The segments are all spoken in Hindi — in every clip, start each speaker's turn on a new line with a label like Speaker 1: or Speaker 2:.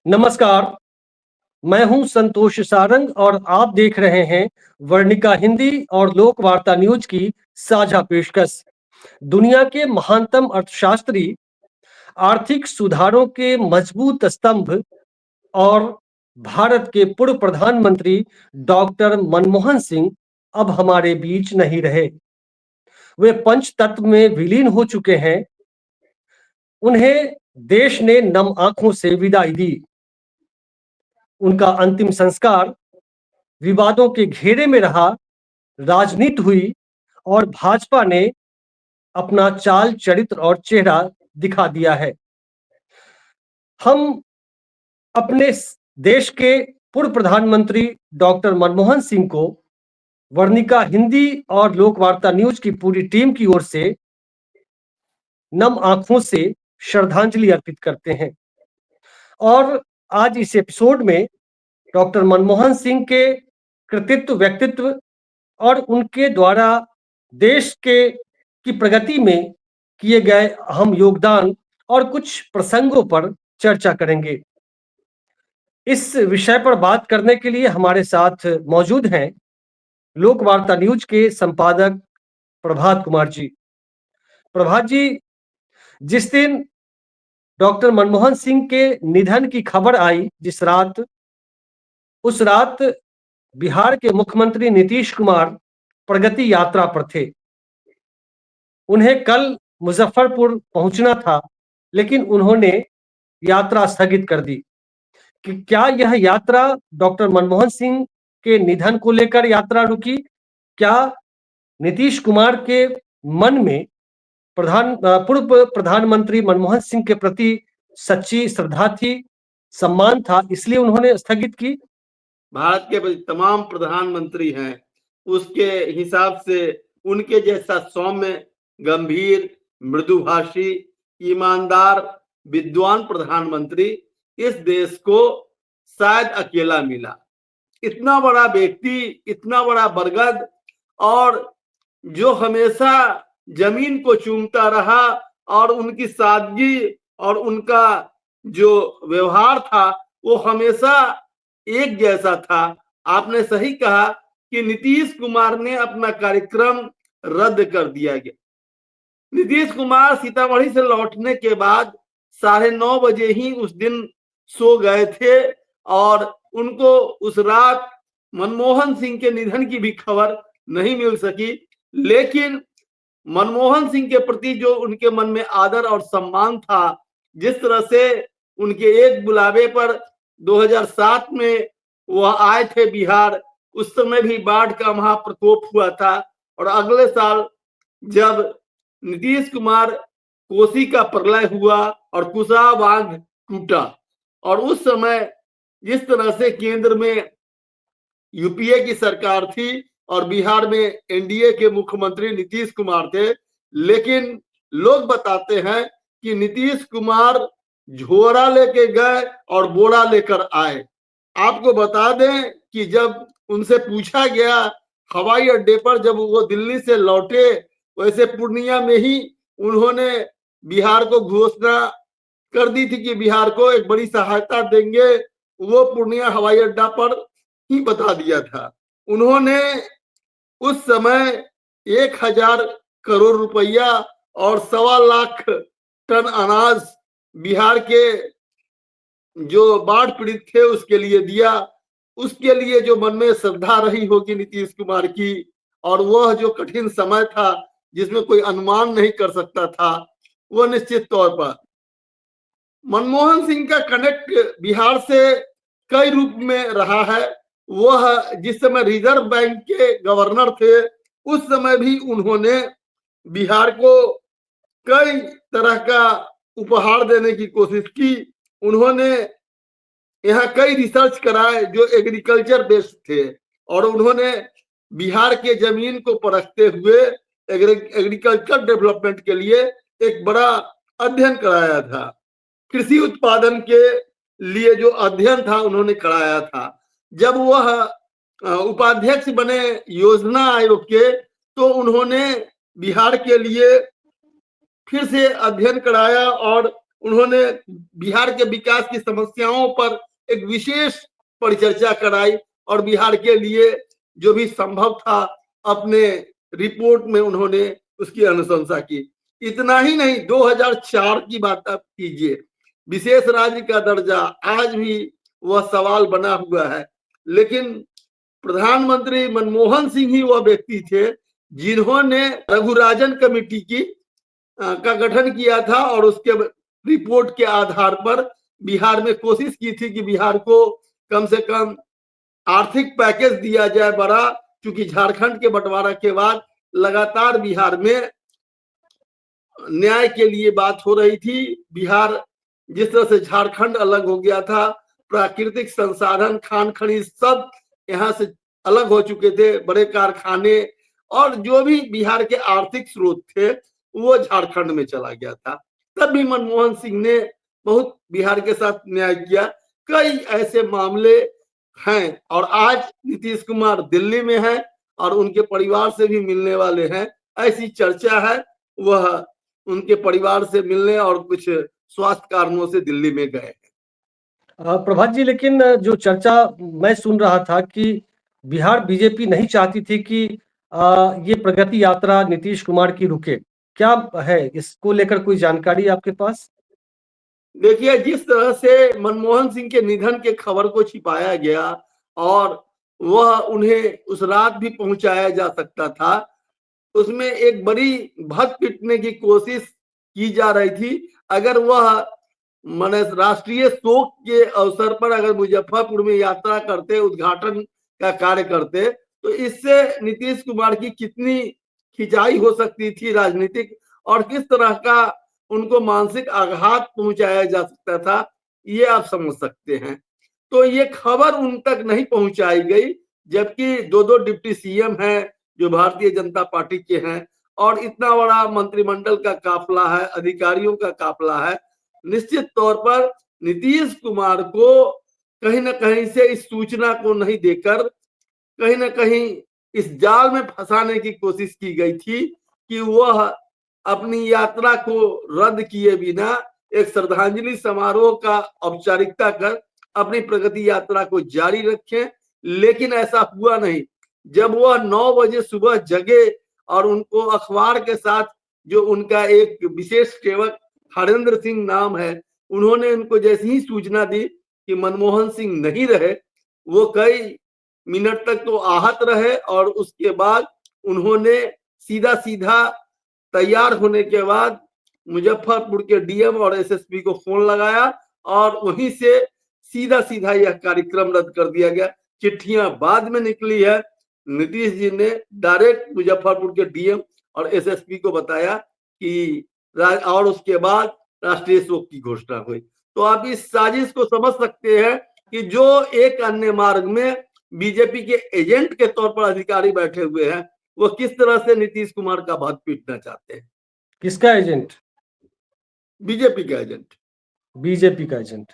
Speaker 1: नमस्कार, मैं हूं संतोष सारंग और आप देख रहे हैं वर्णिका हिंदी और लोक वार्ता न्यूज की साझा पेशकश। दुनिया के महानतम अर्थशास्त्री, आर्थिक सुधारों के मजबूत स्तंभ और भारत के पूर्व प्रधानमंत्री डॉक्टर मनमोहन सिंह अब हमारे बीच नहीं रहे। वे पंचतत्व में विलीन हो चुके हैं। उन्हें देश ने नम आंखों से विदाई दी। उनका अंतिम संस्कार विवादों के घेरे में रहा, राजनीति हुई और भाजपा ने अपना चाल, चरित्र और चेहरा दिखा दिया है। हम अपने देश के पूर्व प्रधानमंत्री डॉक्टर मनमोहन सिंह को वर्णिका हिंदी और लोक वार्ता न्यूज की पूरी टीम की ओर से नम आंखों से श्रद्धांजलि अर्पित करते हैं। और आज इस एपिसोड में डॉक्टर मनमोहन सिंह के कृतित्व, व्यक्तित्व और उनके द्वारा देश के की प्रगति में किए गए अहम योगदान और कुछ प्रसंगों पर चर्चा करेंगे। इस विषय पर बात करने के लिए हमारे साथ मौजूद हैं लोक वार्ता न्यूज के संपादक प्रभात कुमार जी। प्रभात जी, जिस दिन डॉक्टर मनमोहन सिंह के निधन की खबर आई, उस रात बिहार के मुख्यमंत्री नीतीश कुमार प्रगति यात्रा पर थे। उन्हें कल मुजफ्फरपुर पहुंचना था, लेकिन उन्होंने यात्रा स्थगित कर दी। कि क्या यह यात्रा डॉक्टर मनमोहन सिंह के निधन को लेकर यात्रा रुकी? क्या नीतीश कुमार के मन में पूर्व प्रधानमंत्री मनमोहन सिंह के प्रति सच्ची श्रद्धा थी, सम्मान था, इसलिए उन्होंने स्थगित की?
Speaker 2: भारत के तमाम प्रधानमंत्री हैं, उसके हिसाब से उनके जैसा सौम्य, गंभीर, मृदुभाषी, ईमानदार, विद्वान प्रधानमंत्री इस देश को शायद अकेला मिला। इतना बड़ा व्यक्ति, इतना बड़ा बरगद, और जो हमेशा जमीन को चूमता रहा, और उनकी सादगी और उनका जो व्यवहार था वो हमेशा एक जैसा था। आपने सही कहा कि नीतीश कुमार ने अपना कार्यक्रम रद्द कर दिया गया। नीतीश कुमार सीतामढ़ी से लौटने के बाद 9:30 बजे ही उस दिन सो गए थे, और उनको उस रात मनमोहन सिंह के निधन की भी खबर नहीं मिल सकी। लेकिन मनमोहन सिंह के प्रति जो उनके मन में आदर और सम्मान था, जिस तरह से उनके एक बुलावे पर 2007 में वह आए थे बिहार, उस समय भी बाढ़ का महाप्रकोप हुआ था, और अगले साल जब नीतीश कुमार कोसी का प्रलय हुआ और कुशा बांध टूटा, और उस समय जिस तरह से केंद्र में यूपीए की सरकार थी और बिहार में एनडीए के मुख्यमंत्री नीतीश कुमार थे, लेकिन लोग बताते हैं कि नीतीश कुमार झोरा लेके गए और बोरा लेकर आए। आपको बता दें कि जब उनसे पूछा गया हवाई अड्डे पर, जब वो दिल्ली से लौटे, वैसे पूर्णिया में ही उन्होंने बिहार को घोषणा कर दी थी कि बिहार को एक बड़ी सहायता देंगे। वो पूर्णिया हवाई अड्डा पर ही बता दिया था। उन्होंने उस समय 1000 करोड़ रुपया और 1.25 लाख टन अनाज बिहार के जो बाढ़ पीड़ित थे उसके लिए दिया। उसके लिए जो मन में श्रद्धा रही होगी नीतीश कुमार की, और वह जो कठिन समय था जिसमें कोई अनुमान नहीं कर सकता था, वह निश्चित तौर पर मनमोहन सिंह का कनेक्ट बिहार से कई रूप में रहा है। वह जिस समय रिजर्व बैंक के गवर्नर थे, उस समय भी उन्होंने बिहार को कई तरह का उपहार देने की कोशिश की। उन्होंने यहाँ कई रिसर्च कराए जो एग्रीकल्चर बेस्ड थे, और उन्होंने बिहार के जमीन को परखते हुए एग्रीकल्चर डेवलपमेंट के लिए एक बड़ा अध्ययन कराया था। कृषि उत्पादन के लिए जो अध्ययन था उन्होंने कराया था। जब वह उपाध्यक्ष बने योजना आयोग के, तो उन्होंने बिहार के लिए फिर से अध्ययन कराया, और उन्होंने बिहार के विकास की समस्याओं पर एक विशेष परिचर्चा कराई और बिहार के लिए जो भी संभव था अपने रिपोर्ट में उन्होंने उसकी अनुशंसा की। इतना ही नहीं, 2004 की बात आप कीजिए, विशेष राज्य का दर्जा आज भी वह सवाल बना हुआ है, लेकिन प्रधानमंत्री मनमोहन सिंह ही वह व्यक्ति थे जिन्होंने रघुराजन कमेटी का गठन किया था और उसके रिपोर्ट के आधार पर बिहार में कोशिश की थी कि बिहार को कम से कम आर्थिक पैकेज दिया जाए बड़ा, क्योंकि झारखंड के बंटवारा के बाद लगातार बिहार में न्याय के लिए बात हो रही थी। बिहार जिस तरह से झारखंड अलग हो गया था, प्राकृतिक संसाधन खान खनिज सब यहाँ से अलग हो चुके थे, बड़े कारखाने और जो भी बिहार के आर्थिक स्रोत थे वो झारखंड में चला गया था। तब भी मनमोहन सिंह ने बहुत बिहार के साथ न्याय किया। कई ऐसे मामले हैं और आज नीतीश कुमार दिल्ली में है और उनके परिवार से भी मिलने वाले हैं, ऐसी चर्चा है। वह उनके परिवार से मिलने और कुछ स्वास्थ्य कारणों से दिल्ली में गए हैं।
Speaker 1: प्रभात जी, लेकिन जो चर्चा मैं सुन रहा था कि बिहार बीजेपी नहीं चाहती थी कि ये प्रगति यात्रा नीतीश कुमार की रुके, क्या है इसको लेकर कोई जानकारी आपके पास?
Speaker 2: देखिए, जिस तरह से मनमोहन सिंह के निधन के खबर को छिपाया गया और वह उन्हें उस रात भी पहुंचाया जा सकता था, उसमें एक बड़ी भत पिटने की कोशिश की जा रही थी। अगर वह माने राष्ट्रीय शोक के अवसर पर अगर मुजफ्फरपुर में यात्रा करते, उद्घाटन का कार्य करते, तो इससे नीतीश कुमार की कितनी खिंचाई हो सकती थी राजनीतिक और किस तरह का उनको मानसिक आघात पहुंचाया जा सकता था, ये आप समझ सकते हैं। तो ये खबर उन तक नहीं पहुंचाई गई, जबकि दो दो डिप्टी सीएम हैं जो भारतीय जनता पार्टी के हैं और इतना बड़ा मंत्रिमंडल का काफिला है, अधिकारियों का काफिला है। निश्चित तौर पर नीतीश कुमार को कहीं ना कहीं से इस सूचना को नहीं देकर कहीं ना कहीं इस जाल में फंसाने की कोशिश की गई थी कि वह अपनी यात्रा को रद्द किए बिना एक श्रद्धांजलि समारोह का औपचारिकता कर अपनी प्रगति यात्रा को जारी रखें, लेकिन ऐसा हुआ नहीं। जब वह 9 बजे सुबह जगे और उनको अखबार के साथ जो उनका एक विशेष सेवक हरेंद्र सिंह नाम है, उन्होंने उनको जैसी ही सूचना दी कि मनमोहन सिंह नहीं रहे, वो कई मिनट तक तो आहत रहे और उसके बाद उन्होंने सीधा सीधा तैयार होने के बाद मुजफ्फरपुर के डीएम और एसएसपी को फोन लगाया और वहीं से सीधा सीधा यह कार्यक्रम रद्द कर दिया गया। चिट्ठियां बाद में निकली है, नीतीश जी ने डायरेक्ट मुजफ्फरपुर के डीएम और एसएसपी को बताया कि और उसके बाद राष्ट्रीय शोक की घोषणा हुई। तो आप इस साजिश को समझ सकते हैं कि जो एक अन्य मार्ग में बीजेपी के एजेंट के तौर पर अधिकारी बैठे हुए हैं, वो किस तरह से नीतीश कुमार का भात पीटना चाहते हैं।
Speaker 1: किसका एजेंट?
Speaker 2: बीजेपी का एजेंट।
Speaker 1: बीजेपी का एजेंट।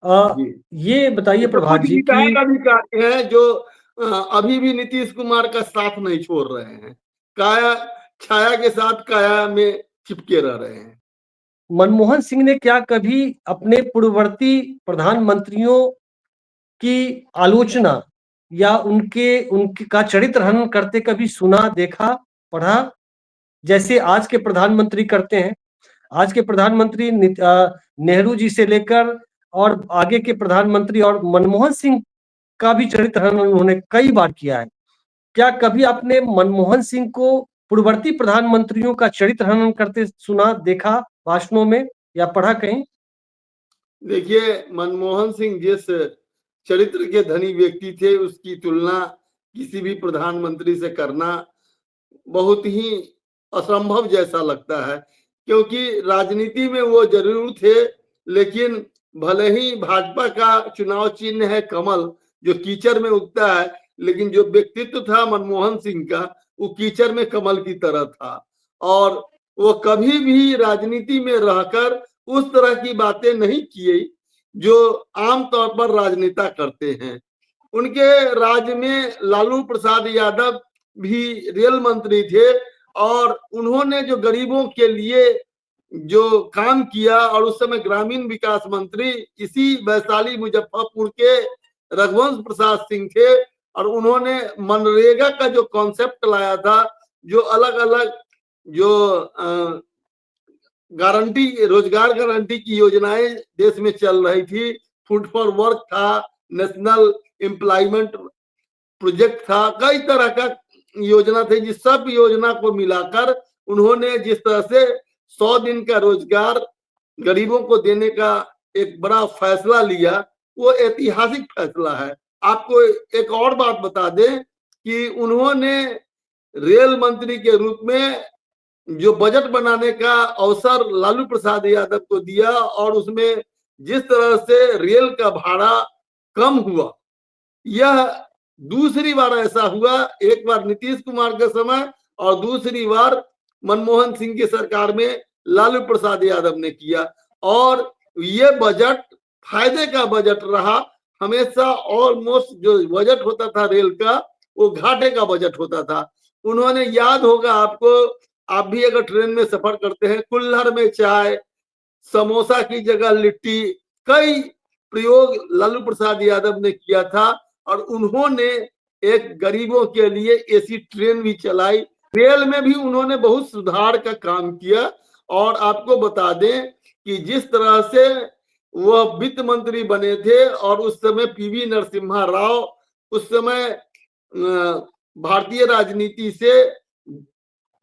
Speaker 2: जी।
Speaker 1: ये बताइए प्रभात जी की
Speaker 2: विधायक हैं जो अभी भी नीतीश कुमार का साथ नहीं छोड़ रहे हैं, काया छाया के साथ काया में चिपके रह रहे हैं।
Speaker 1: मनमोहन सिंह ने क्या कभी अपने पूर्ववर्ती प्रधानमंत्रियों की आलोचना या उनके का चरित्र हनन करते कभी सुना, देखा, पढ़ा, जैसे आज के प्रधानमंत्री करते हैं? आज के प्रधानमंत्री नेहरू जी से लेकर और आगे के प्रधानमंत्री और मनमोहन सिंह का भी चरित्र हनन उन्होंने कई बार किया है। क्या कभी आपने मनमोहन सिंह को पूर्ववर्ती प्रधानमंत्रियों का चरित्र हनन करते सुना, देखा भाषणों में या पढ़ा कहीं?
Speaker 2: देखिए, मनमोहन सिंह जिस चरित्र के धनी व्यक्ति थे, उसकी तुलना किसी भी प्रधानमंत्री से करना बहुत ही असंभव जैसा लगता है, क्योंकि राजनीति में वो जरूर थे, लेकिन भले ही भाजपा का चुनाव चिन्ह है कमल जो कीचड़ में उगता है, लेकिन जो व्यक्तित्व था मनमोहन सिंह का वो कीचड़ में कमल की तरह था और वो कभी भी राजनीति में रहकर उस तरह की बातें नहीं की जो आमतौर पर राजनेता करते हैं। उनके राज्य में लालू प्रसाद यादव भी रेल मंत्री थे और उन्होंने जो गरीबों के लिए जो काम किया, और उस समय ग्रामीण विकास मंत्री इसी वैशाली मुजफ्फरपुर के रघुवंश प्रसाद सिंह थे, और उन्होंने मनरेगा का जो कॉन्सेप्ट लाया था, जो अलग अलग जो गारंटी, रोजगार गारंटी की योजनाएं देश में चल रही थी, फूड फॉर वर्क था, नेशनल एम्प्लॉयमेंट प्रोजेक्ट था, कई तरह का योजना थे, जिस सब योजना को मिलाकर उन्होंने जिस तरह से 100 दिन का रोजगार गरीबों को देने का एक बड़ा फैसला लिया, वो ऐतिहासिक फैसला है। आपको एक और बात बता दें कि उन्होंने रेल मंत्री के रूप में जो बजट बनाने का अवसर लालू प्रसाद यादव को दिया, और उसमें जिस तरह से रेल का भाड़ा कम हुआ, यह दूसरी बार ऐसा हुआ। एक बार नीतीश कुमार के समय और दूसरी बार मनमोहन सिंह की सरकार में लालू प्रसाद यादव ने किया, और ये बजट फायदे का बजट रहा। हमेशा ऑलमोस्ट जो बजट होता था रेल का, वो घाटे का बजट होता था। उन्होंने, याद होगा आपको, आप भी अगर ट्रेन में सफर करते हैं, कुल्हड़ में चाय, समोसा की जगह लिट्टी, कई प्रयोग लालू प्रसाद यादव ने किया था, और उन्होंने एक गरीबों के लिए एसी ट्रेन भी चलाई। रेल में भी उन्होंने बहुत सुधार का काम किया। और आपको बता दें कि जिस तरह से वह वित्त मंत्री बने थे, और उस समय पीवी नरसिम्हा राव उस समय भारतीय राजनीति से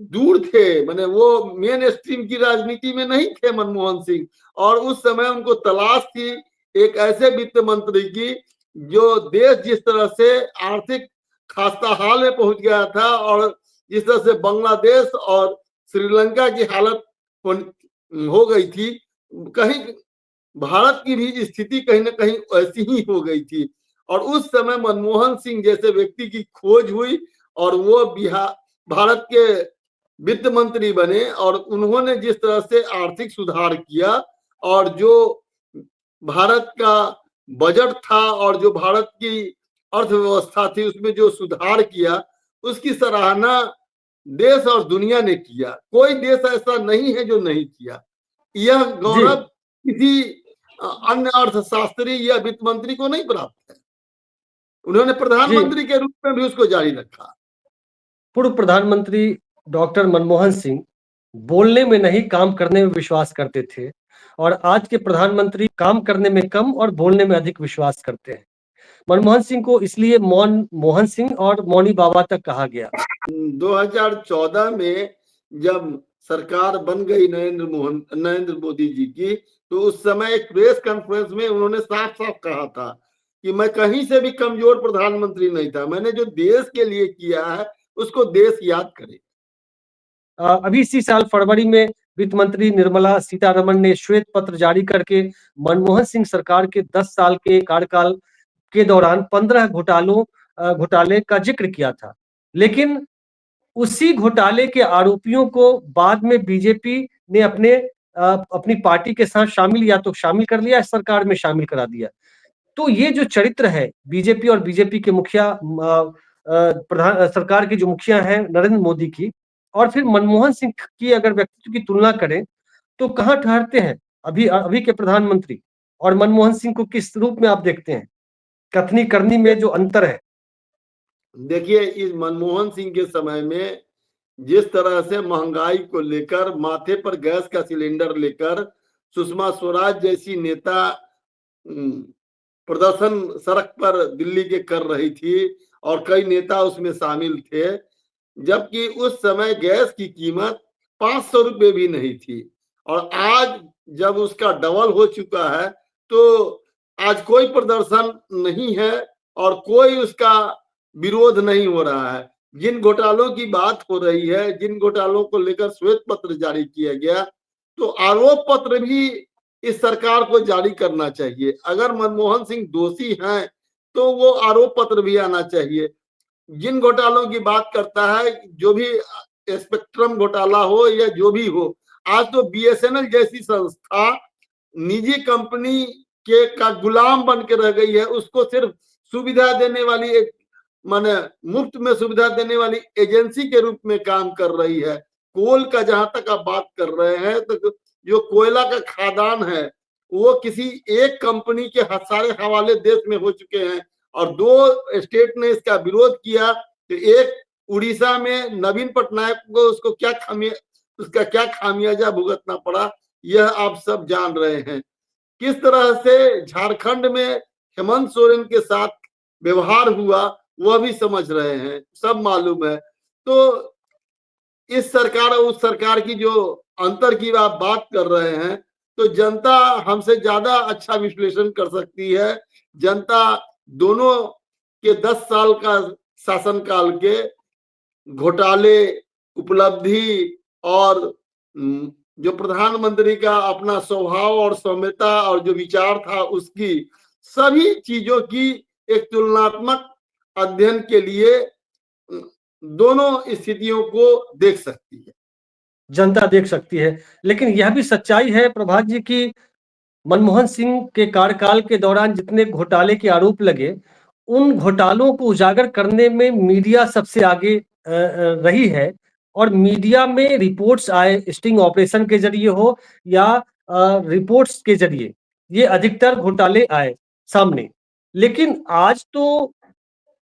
Speaker 2: दूर थे, माने वो मेन स्ट्रीम की राजनीति में नहीं थे मनमोहन सिंह, और उस समय उनको तलाश थी एक ऐसे वित्त मंत्री की जो देश जिस तरह से आर्थिक खस्ताहाल में पहुंच गया था, और जिस तरह से बांग्लादेश और श्रीलंका की हालत हो गई थी, कहीं भारत की भी स्थिति कहीं ना कहीं ऐसी ही हो गई थी। और उस समय मनमोहन सिंह जैसे व्यक्ति की खोज हुई, और वो बिहार भारत के वित्त मंत्री बने, और उन्होंने जिस तरह से आर्थिक सुधार किया, और जो भारत का बजट था और जो भारत की अर्थव्यवस्था थी उसमें जो सुधार किया, उसकी सराहना देश और दुनिया ने किया। कोई देश ऐसा नहीं है जो नहीं किया। यह
Speaker 1: जी
Speaker 2: गौरव किसी अन्य अर्थशास्त्री या वित्त मंत्री को नहीं प्राप्त है। उन्होंने
Speaker 1: जी
Speaker 2: प्रधानमंत्री के रूप में भी उसको जारी रखा।
Speaker 1: पूर्व प्रधानमंत्री डॉक्टर मनमोहन सिंह बोलने में नहीं, काम करने में विश्वास करते थे, और आज के प्रधानमंत्री काम करने में कम और बोलने में अधिक विश्वास करते हैं। मनमोहन सिंह को इसलिए मौन मोहन सिंह और मौनी बाबा तक कहा गया।
Speaker 2: 2014 में जब सरकार बन गई नरेंद्र मोदी जी की, तो उस समय एक प्रेस कॉन्फ्रेंस में उन्होंने साफ साफ कहा था कि मैं कहीं से भी कमजोर प्रधानमंत्री नहीं था, मैंने जो देश के लिए किया है उसको देश याद करे।
Speaker 1: अभी इसी साल फरवरी में वित्त मंत्री निर्मला सीतारमण ने श्वेत पत्र जारी करके मनमोहन सिंह सरकार के 10 साल के कार्यकाल के दौरान 15 घोटाले का जिक्र किया था। लेकिन उसी घोटाले के आरोपियों को बाद में बीजेपी ने अपनी पार्टी के साथ शामिल कर लिया, सरकार में शामिल करा दिया। तो ये जो चरित्र है बीजेपी और बीजेपी के मुखिया, प्रधान सरकार की जो मुखिया हैं नरेंद्र मोदी की, और फिर मनमोहन सिंह की अगर व्यक्तित्व की तुलना करें तो कहाँ ठहरते हैं अभी अभी के प्रधानमंत्री, और मनमोहन सिंह को किस रूप में आप देखते हैं? कथनी करनी में जो अंतर है।
Speaker 2: देखिए, इस मनमोहन सिंह के समय में जिस तरह से महंगाई को लेकर, माथे पर गैस का सिलेंडर लेकर सुषमा स्वराज जैसी नेता प्रदर्शन सड़क पर दिल्ली के कर रही थी, और कई नेता उसमें शामिल थे, जबकि उस समय गैस की कीमत 500 रुपए भी नहीं थी। और आज जब उसका डबल हो चुका है, तो आज कोई प्रदर्शन नहीं है और कोई उसका विरोध नहीं हो रहा है। जिन घोटालों की बात हो रही है, जिन घोटालों को लेकर श्वेत पत्र जारी किया गया, तो आरोप पत्र भी इस सरकार को जारी करना चाहिए। अगर मनमोहन सिंह दोषी हैं तो वो आरोप पत्र भी आना चाहिए। जिन घोटालों की बात करता है, जो भी स्पेक्ट्रम घोटाला हो या जो भी हो, आज तो बीएसएनएल जैसी संस्था निजी कंपनी के का गुलाम बन के रह गई है। उसको सिर्फ सुविधा देने वाली एक, माने मुफ्त में सुविधा देने वाली एजेंसी के रूप में काम कर रही है। कोल का जहां तक आप बात कर रहे हैं, तो जो कोयला का खादान है वो किसी एक कंपनी के सारे हवाले देश में हो चुके हैं और 2 स्टेट ने इसका विरोध किया। तो एक उड़ीसा में नवीन पटनायक को उसका क्या खामियाजा भुगतना पड़ा, यह आप सब जान रहे हैं। किस तरह से झारखंड में हेमंत सोरेन के साथ व्यवहार हुआ वह भी समझ रहे हैं, सब मालूम है। तो इस सरकार और उस सरकार की जो अंतर की आप बात कर रहे हैं, तो जनता हमसे ज्यादा अच्छा विश्लेषण कर सकती है। जनता दोनों के 10 साल का शासनकाल के घोटाले, उपलब्धि और जो प्रधानमंत्री का अपना स्वभाव और सौम्यता और जो विचार था उसकी सभी चीजों की एक तुलनात्मक अध्ययन के लिए दोनों स्थितियों को देख सकती है,
Speaker 1: जनता देख सकती है। लेकिन यह भी सच्चाई है प्रभात जी की मनमोहन सिंह के कार्यकाल के दौरान जितने घोटाले के आरोप लगे, उन घोटालों को उजागर करने में मीडिया सबसे आगे रही है और मीडिया में रिपोर्ट्स आए, स्टिंग ऑपरेशन के जरिए हो या रिपोर्ट्स के जरिए, ये अधिकतर घोटाले आए सामने। लेकिन आज तो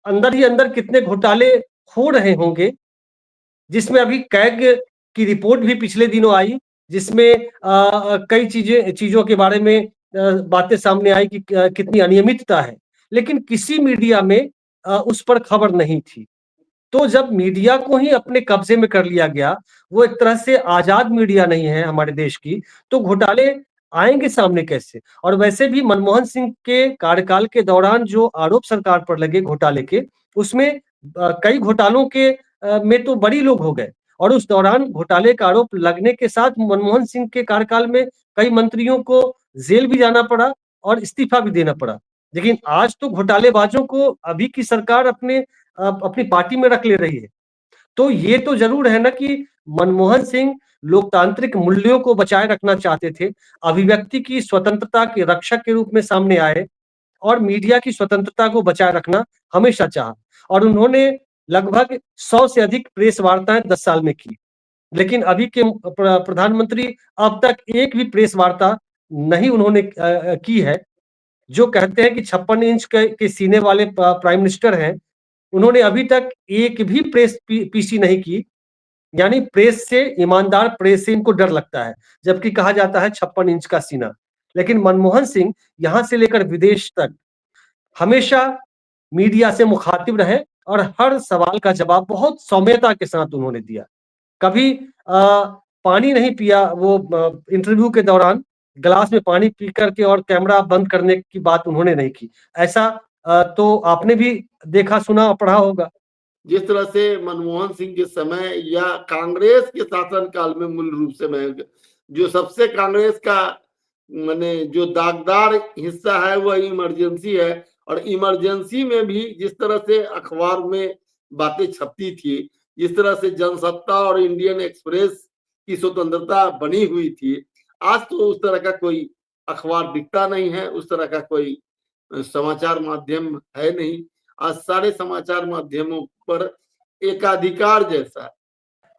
Speaker 1: अंदर ही अंदर कितने घोटाले हो रहे होंगे, जिसमें अभी कैग की रिपोर्ट भी पिछले दिनों आई, जिसमें कई चीजों के बारे में बातें सामने आई कि कितनी अनियमितता है, लेकिन किसी मीडिया में उस पर खबर नहीं थी। तो जब मीडिया को ही अपने कब्जे में कर लिया गया, वो एक तरह से आजाद मीडिया नहीं है हमारे देश की, तो घोटाले आएंगे सामने कैसे? और वैसे भी मनमोहन सिंह के कार्यकाल के दौरान जो आरोप सरकार पर लगे घोटाले के, उसमें कई घोटालों के में तो बड़ी लोग हो गए और उस दौरान घोटाले का आरोप लगने के साथ मनमोहन सिंह के कार्यकाल में कई मंत्रियों को जेल भी जाना पड़ा और इस्तीफा भी देना पड़ा। लेकिन आज तो घोटालेबाजों को अभी की सरकार अपनी पार्टी में रख ले रही है। तो ये तो जरूर है ना कि मनमोहन सिंह लोकतांत्रिक मूल्यों को बचाए रखना चाहते थे, अभिव्यक्ति की स्वतंत्रता के रक्षक के रूप में सामने आए और मीडिया की स्वतंत्रता को बचाए रखना हमेशा चाहा और उन्होंने लगभग 100 से अधिक प्रेस वार्ताएं 10 साल में की। लेकिन अभी के प्रधानमंत्री अब तक एक भी प्रेस वार्ता नहीं उन्होंने की है। जो कहते हैं कि 56 इंच के सीने वाले प्राइम मिनिस्टर हैं, उन्होंने अभी तक एक भी प्रेस पीसी नहीं की। यानी प्रेस से, ईमानदार प्रेस से इनको डर लगता है, जबकि कहा जाता है 56 इंच का सीना। लेकिन मनमोहन सिंह यहां से लेकर विदेश तक हमेशा मीडिया से मुखातिब रहे और हर सवाल का जवाब बहुत सौम्यता के साथ उन्होंने दिया। कभी पानी नहीं पिया, वो इंटरव्यू के दौरान गिलास में पानी पी करके और कैमरा बंद करने की बात उन्होंने नहीं की। ऐसा तो आपने भी देखा, सुना, पढ़ा होगा।
Speaker 2: जिस तरह से मनमोहन सिंह के समय या कांग्रेस के शासनकाल में मूल रूप से मैं जो सबसे कांग्रेस का माने जो दागदार हिस्सा है वह इमरजेंसी है और इमरजेंसी में भी जिस तरह से अखबार में बातें छपती थी, जिस तरह से जनसत्ता और इंडियन एक्सप्रेस की स्वतंत्रता बनी हुई थी, आज तो उस तरह का कोई अखबार दिखता नहीं है, उस तरह का कोई समाचार माध्यम है नहीं। आज सारे समाचार माध्यमों पर एकाधिकार जैसा।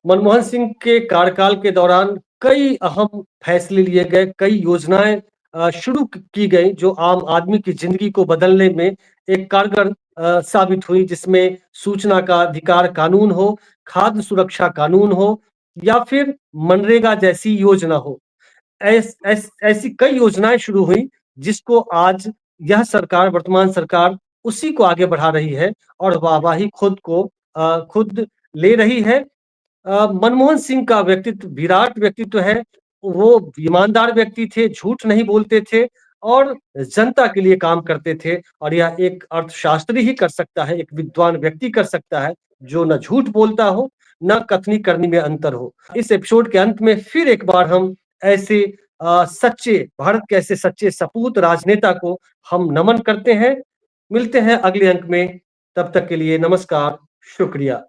Speaker 1: मनमोहन सिंह के कार्यकाल के दौरान कई अहम फैसले लिए गए, कई योजनाएं शुरू की गई जो आम आदमी की जिंदगी को बदलने में एक कारगर साबित हुई, जिसमें सूचना का अधिकार कानून हो, खाद्य सुरक्षा कानून हो या फिर मनरेगा जैसी योजना हो। ऐसी कई योजनाएं शुरू हुई जिसको आज यह सरकार, वर्तमान सरकार उसी को आगे बढ़ा रही है और वाहवाही खुद ले रही है। मनमोहन सिंह का व्यक्तित्व विराट व्यक्तित्व है। वो ईमानदार व्यक्ति थे, झूठ नहीं बोलते थे और जनता के लिए काम करते थे और यह एक अर्थशास्त्री ही कर सकता है, एक विद्वान व्यक्ति कर सकता है जो न झूठ बोलता हो, न कथनी करनी में अंतर हो। इस एपिसोड के अंत में फिर एक बार हम ऐसे सच्चे भारत के ऐसे सच्चे सपूत राजनेता को हम नमन करते हैं। मिलते हैं अगले अंक में, तब तक के लिए नमस्कार, शुक्रिया।